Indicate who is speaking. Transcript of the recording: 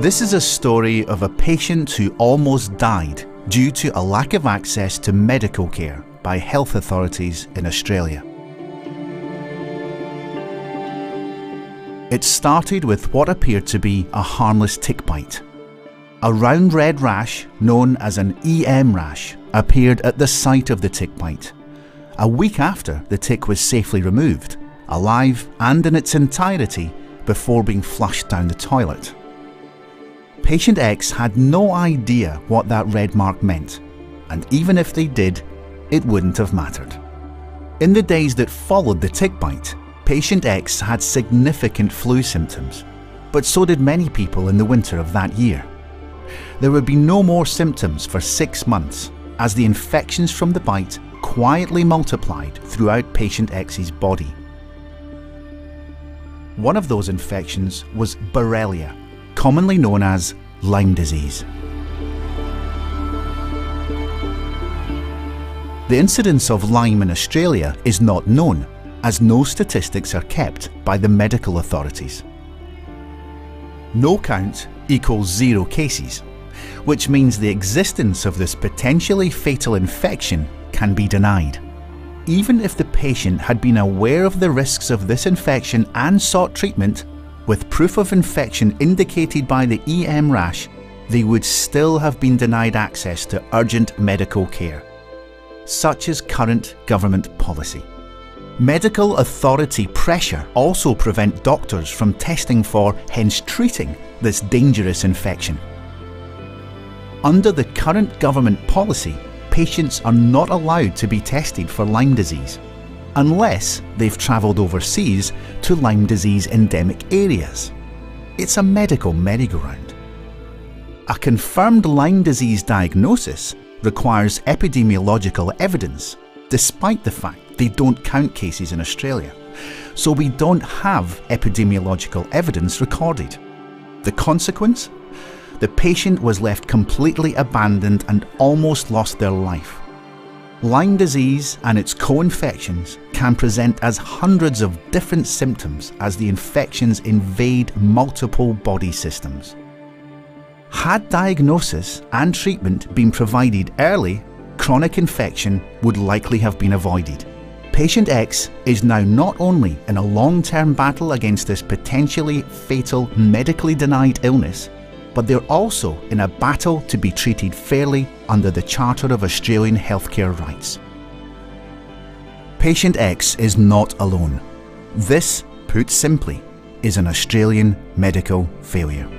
Speaker 1: This is a story of a patient who almost died due to a lack of access to medical care by health authorities in Australia. It started with what appeared to be a harmless tick bite. A round red rash, known as an EM rash, appeared at the site of the tick bite. A week after, the tick was safely removed, alive and in its entirety, before being flushed down the toilet. Patient X had no idea what that red mark meant, and even if they did, it wouldn't have mattered. In the days that followed the tick bite, Patient X had significant flu symptoms, but so did many people in the winter of that year. There would be no more symptoms for 6 months, as the infections from the bite quietly multiplied throughout Patient X's body. One of those infections was Borrelia, commonly known as Lyme disease. The incidence of Lyme in Australia is not known, as no statistics are kept by the medical authorities. No count equals 0 cases, which means the existence of this potentially fatal infection can be denied. Even if the patient had been aware of the risks of this infection and sought treatment, with proof of infection indicated by the EM rash, they would still have been denied access to urgent medical care. Such is current government policy. Medical authority pressure also prevent doctors from testing for, hence treating, this dangerous infection. Under the current government policy, patients are not allowed to be tested for Lyme disease, unless they've travelled overseas to Lyme disease endemic areas. It's a medical merry-go-round. A confirmed Lyme disease diagnosis requires epidemiological evidence, despite the fact they don't count cases in Australia, so we don't have epidemiological evidence recorded. The consequence? The patient was left completely abandoned and almost lost their life. Lyme disease and its co-infections can present as hundreds of different symptoms as the infections invade multiple body systems. Had diagnosis and treatment been provided early, chronic infection would likely have been avoided. Patient X is now not only in a long-term battle against this potentially fatal medically denied illness, but they're also in a battle to be treated fairly under the Charter of Australian Healthcare Rights. Patient X is not alone. This, put simply, is an Australian medical failure.